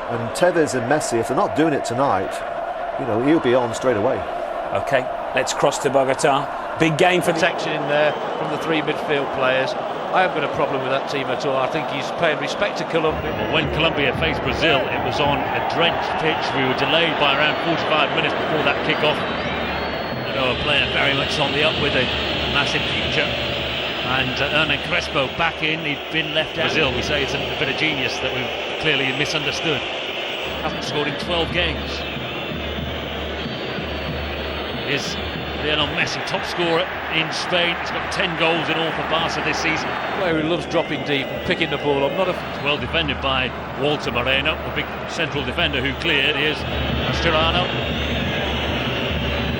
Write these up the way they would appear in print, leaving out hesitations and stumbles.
And Tevez and Messi, if they're not doing it tonight, you know, he'll be on straight away. Okay, let's cross to Bogota. Big game for protection in there from the three midfield players. I haven't got a problem with that team at all. I think he's paying respect to Colombia. When Colombia faced Brazil, it was on a drenched pitch. We were delayed by around 45 minutes before that kick-off. You know, a player very much on the up with a massive future. And Hernan Crespo back in, he'd been left out. Brazil, we say it's a bit of genius that we've clearly misunderstood. Hasn't scored in 12 games. Is Lionel Messi, top scorer in Spain. He's got 10 goals in all for Barca this season. Player who loves dropping deep and picking the ball up. Well defended by Walter Moreno, the big central defender who cleared. Here's Mascherano.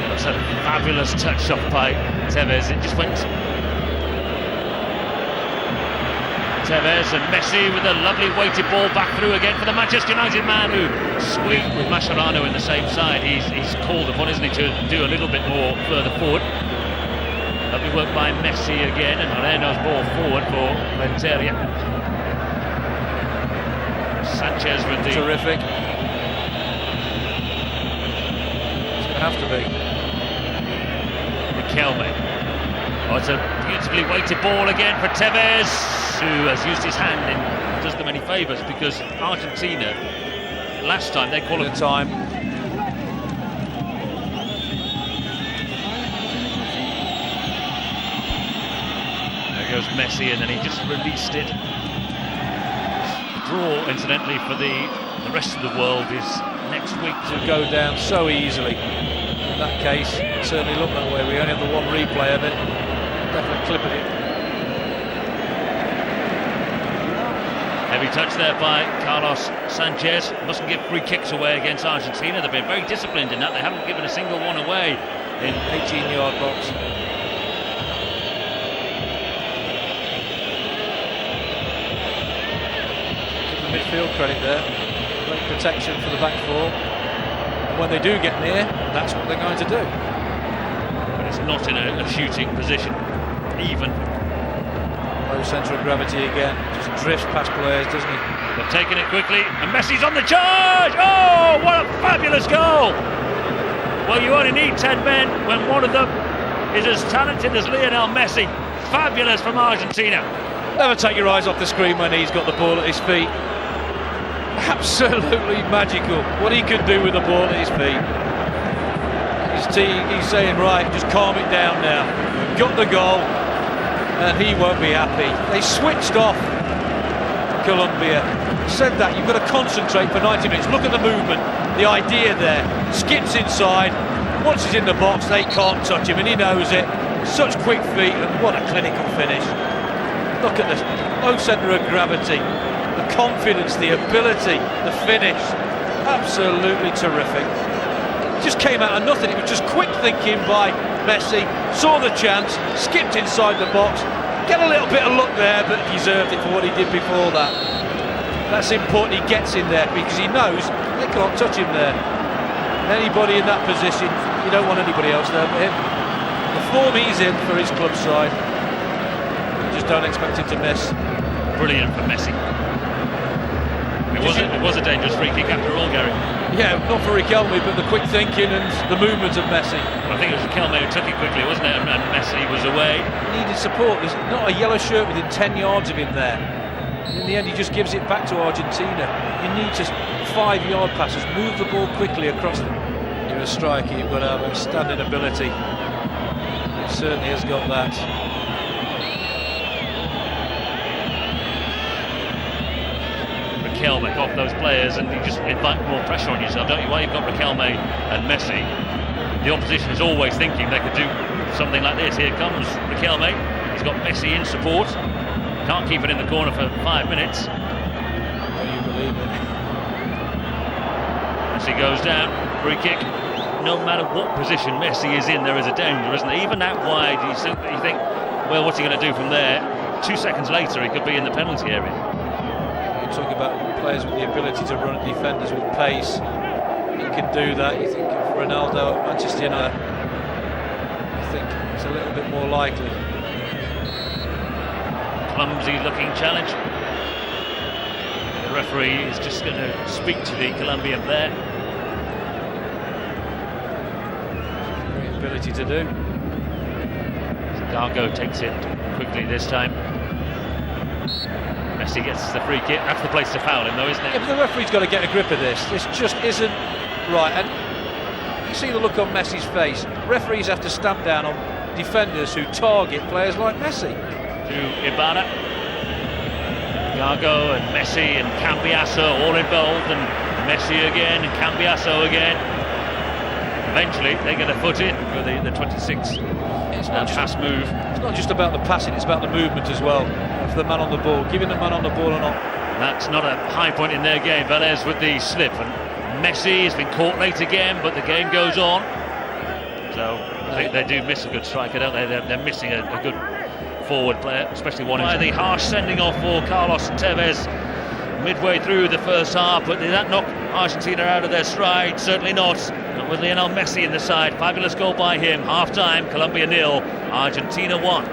That's a fabulous touch off by Tevez. It just went. Tevez and Messi with a lovely weighted ball back through again for the Manchester United man who squeaked with Mascherano in the same side. He's called upon, isn't he, to do a little bit more further forward. Lovely work by Messi again, and Moreno's ball forward for Renteria. Sanchez with the... Terrific. It's going to have to be. Riquelme. Oh, it's a beautifully weighted ball again for Tevez, who has used his hand and does them any favours, because Argentina, last time they qualified. Time. There goes Messi, and then he just released it. Draw, incidentally, for the rest of the world is next week. To go down so easily. In that case, it certainly looked that way. We only have the one replay of it. Definitely clipping it. Heavy touch there by Carlos Sanchez. Mustn't give free kicks away against Argentina. They've been very disciplined in that. They haven't given a single one away in 18-yard box. Give the midfield credit there. Great protection for the back four. And when they do get near, that's what they're going to do. But it's not in a shooting position, even. Low centre of gravity again. Just drifts past players, doesn't he? They've taken it quickly, and Messi's on the charge! Oh, what a fabulous goal! Well, you only need 10 men when one of them is as talented as Lionel Messi. Fabulous from Argentina. Never take your eyes off the screen when he's got the ball at his feet. Absolutely magical what he can do with the ball at his feet. He's saying, right, just calm it down now. Got the goal, and he won't be happy. They switched off Colombia. Said that, you've got to concentrate for 90 minutes. Look at the movement, the idea there. Skips inside, once he's in the box, they can't touch him, and he knows it. Such quick feet, and what a clinical finish. Look at this, low centre of gravity, the confidence, the ability, the finish. Absolutely terrific. Just came out of nothing. It was just quick thinking by Messi. Saw the chance, skipped inside the box, get a little bit of luck there, but deserved it for what he did before that. That's important. He gets in there because he knows they can't touch him there. Anybody in that position, you don't want anybody else there but him. The form he's in for his club side, you just don't expect him to miss. Brilliant for Messi. It was a dangerous free kick after all, Gary. Yeah, not for Riquelme, but the quick thinking and the movement of Messi. I think it was Riquelme who took it quickly, wasn't it? And Messi was away. He needed support. There's not a yellow shirt within 10 yards of him there. In the end, he just gives it back to Argentina. You need just 5-yard passes. Move the ball quickly across them. You're a striker, you've got to have a standing ability. He certainly has got that. Riquelme off those players, and you just invite more pressure on yourself, don't you? While you've got Riquelme and Messi, the opposition is always thinking they could do something like this. Here comes Riquelme. He's got Messi in support. Can't keep it in the corner for 5 minutes. Oh, you believe it. Messi goes down. Free kick. No matter what position Messi is in, there is a danger, isn't there? Even that wide, you think, well, what's he going to do from there? 2 seconds later, he could be in the penalty area. You talk about players with the ability to run at defenders with pace. He can do that. You think of Ronaldo at Manchester United. I think it's a little bit more likely. Clumsy looking challenge. referee is just going to speak to the Colombian player. Great ability to do. Gargo takes it quickly this time. Messi gets the free kick. That's the place to foul him, though, isn't it? Yeah, but the referee's got to get a grip of this. This just isn't right. And you see the look on Messi's face. Referees have to stamp down on defenders who target players like Messi. To Ibarra. Gargo and Messi and Cambiasso all involved, and Messi again and Cambiasso again. Eventually they get a foot in for the 26 pass move. It's not just about the passing, it's about the movement as well. For the man on the ball, giving the man on the ball or not. That's not a high point in their game. Velez with the slip, and Messi has been caught late again, but the game goes on. So I think they do miss a good striker, don't they? They're missing a good forward player, especially one by the harsh sending off for Carlos Tevez midway through the first half. But did that knock Argentina out of their stride? Certainly not. Not with Lionel Messi in the side. Fabulous goal by him. Half time, Colombia 0, Argentina 1.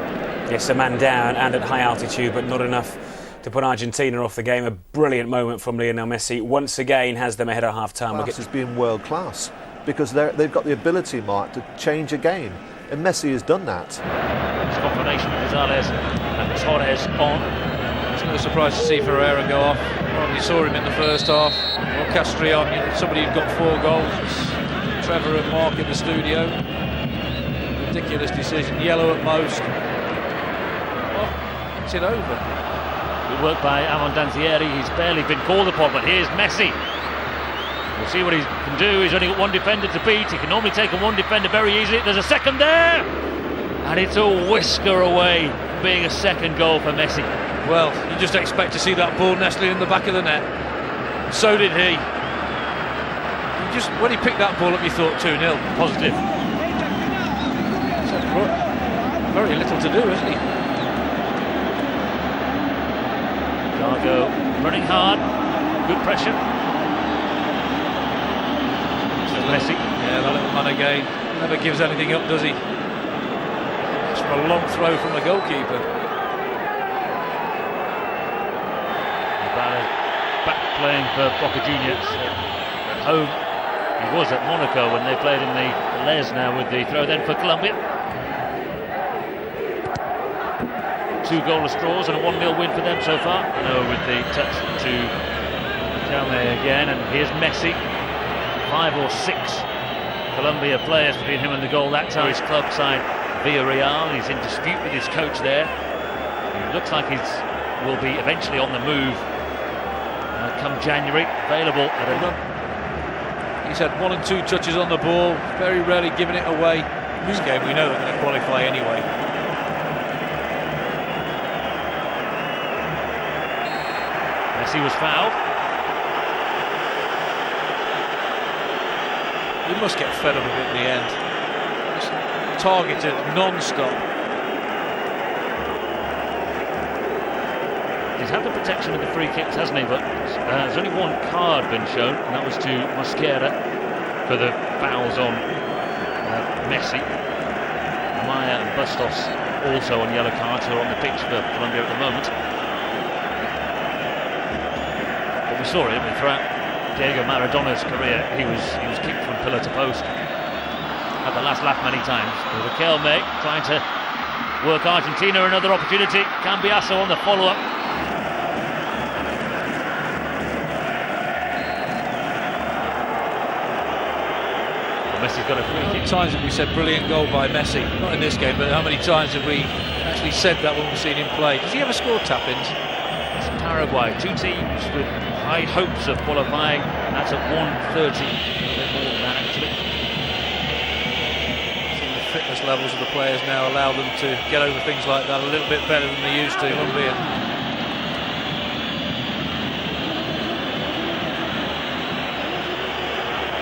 Yes, a man down and at high altitude, but not enough to put Argentina off the game. A brilliant moment from Lionel Messi. Once again has them ahead of half time. This has been world class because they've got the ability, Mark, to change a game, and Messi has done that. It's combination of Gonzalez and Torres on. It's no surprise to see Ferreira go off. Hardly saw him in the first half. Or Castrion, somebody who'd got 4 goals. Trevor and Mark in the studio. Ridiculous decision. Yellow at most. Well, it's it over. Good work by Amon Danzieri. He's barely been called upon, but here's Messi. We'll see what he can do. He's only got one defender to beat. He can normally take on one defender very easily. There's a second there, and it's a whisker away, being a second goal for Messi. Well, you just expect to see that ball nestling in the back of the net. So did he. When he picked that ball up, you thought 2-0. Positive. Very little to do, isn't he? Gargo running hard. Good pressure. Messi. Yeah, that little man again. Never gives anything up, does he? It's from a long throw from the goalkeeper. Back playing for Boca Juniors at home. He was at Monaco when they played in the Les now with the throw then for Colombia. 2 goalless draws and a 1-0 win for them so far. No, with the touch to Jaume again, and here's Messi. 5 or 6 Colombia players between him and the goal that time. His club side Villarreal. He's in dispute with his coach there. He looks like he will be eventually on the move come January. Available at a He's had 1 and 2 touches on the ball, very rarely giving it away. This game we know they're going to qualify anyway. Messi was fouled. He must get fed up a bit in the end. Just targeted non-stop. He's had the protection of the free kicks, hasn't he? But there's only 1 card been shown, and that was to Mosquera for the fouls on Messi. Maya and Bustos also on yellow cards, who are on the pitch for Colombia at the moment. But we saw it throughout Diego Maradona's career. He was kicked from pillar to post. Had the last laugh many times. Riquelme trying to work Argentina, another opportunity. Cambiasso on the follow-up. Messi's got a free kick. How many times have we said brilliant goal by Messi? Not in this game, but how many times have we actually said that when we've seen him play? Does he ever score tap-ins? It's Paraguay, 2 teams with high hopes of qualifying. That's at 1:30. A bit more than that, actually. I think the fitness levels of the players now allow them to get over things like that a little bit better than they used to. Colombia.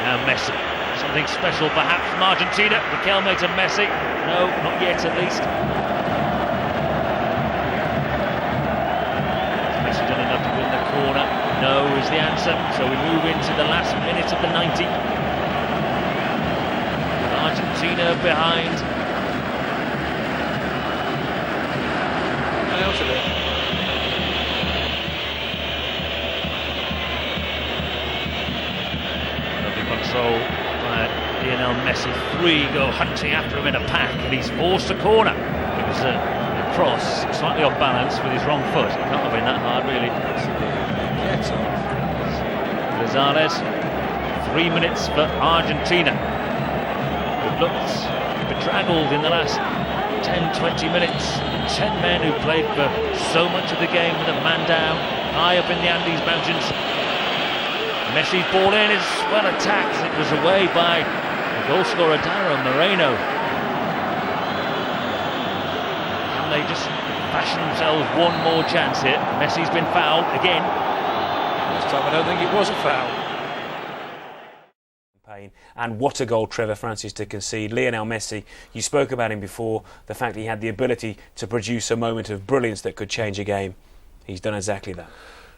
Now Messi. Something special perhaps from Argentina. Riquelme to Messi. No, not yet at least. Messi done enough to win the corner. No is the answer. So we move into the last minute of the 90. With Argentina behind. Out of it. Lionel Messi, 3 go hunting after him in a pack, and he's forced a corner. It was a cross, slightly off balance with his wrong foot. It can't have been that hard, really. Gonzalez, 3 minutes for Argentina. It looked bedraggled in the last 10-20 minutes. 10 men who played for so much of the game with a man down, high up in the Andes Mountains. Messi's ball in is well attacked. It was away by the goal scorer Dario Moreno. Can they just fashion themselves one more chance here? Messi's been fouled again. This time I don't think it was a foul. And what a goal Trevor Francis to concede. Lionel Messi, you spoke about him before, the fact that he had the ability to produce a moment of brilliance that could change a game. He's done exactly that.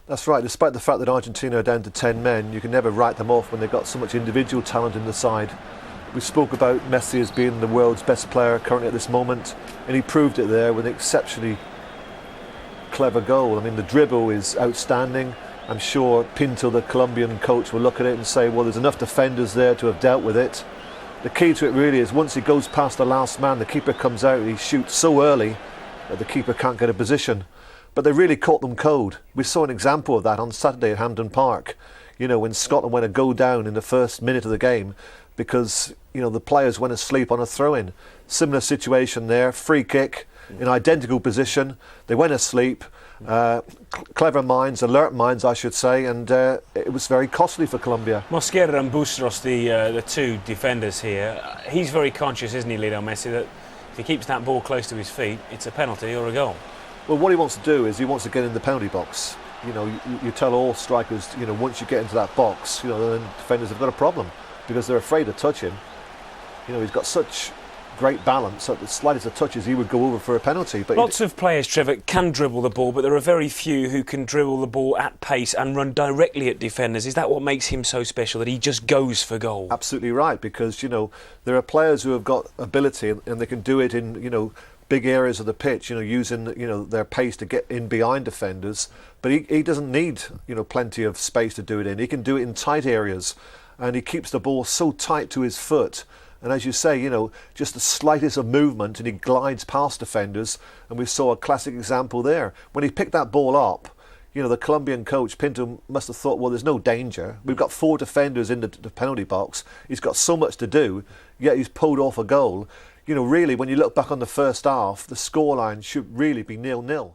That's right. Despite the fact that Argentina are down to 10 men, you can never write them off when they've got so much individual talent in the side. We spoke about Messi as being the world's best player currently at this moment, and he proved it there with an exceptionally clever goal. I mean, the dribble is outstanding. I'm sure Pinto, the Colombian coach, will look at it and say, well, there's enough defenders there to have dealt with it. The key to it really is once he goes past the last man, the keeper comes out, he shoots so early that the keeper can't get a position. But they really caught them cold. We saw an example of that on Saturday at Hampden Park, you know, when Scotland went to go down in the first minute of the game because, you know, the players went asleep on a throw-in. Similar situation there, free kick, in identical position, they went asleep. Clever minds, alert minds I should say, and it was very costly for Colombia. Mosquera and Bustos, the two defenders here, he's very conscious, isn't he, Lionel Messi, that if he keeps that ball close to his feet, it's a penalty or a goal. Well, what he wants to do is he wants to get in the penalty box. You know, you tell all strikers, you know, once you get into that box, you know, then defenders have got a problem because they're afraid to touch him. You know, he's got such great balance at the slightest of touches he would go over for a penalty. But lots of players, Trevor, can dribble the ball, but there are very few who can dribble the ball at pace and run directly at defenders. Is that what makes him so special, that he just goes for goal? Absolutely right, because, you know, there are players who have got ability and they can do it in, you know, big areas of the pitch, you know, using, you know, their pace to get in behind defenders, but he doesn't need, you know, plenty of space to do it in. He can do it in tight areas, and he keeps the ball so tight to his foot. And as you say, you know, just the slightest of movement and he glides past defenders, and we saw a classic example there. When he picked that ball up, you know, the Colombian coach, Pinto, must have thought, well, there's no danger. We've got 4 defenders in the penalty box. He's got so much to do, yet he's pulled off a goal. You know, really, when you look back on the first half, the scoreline should really be 0-0.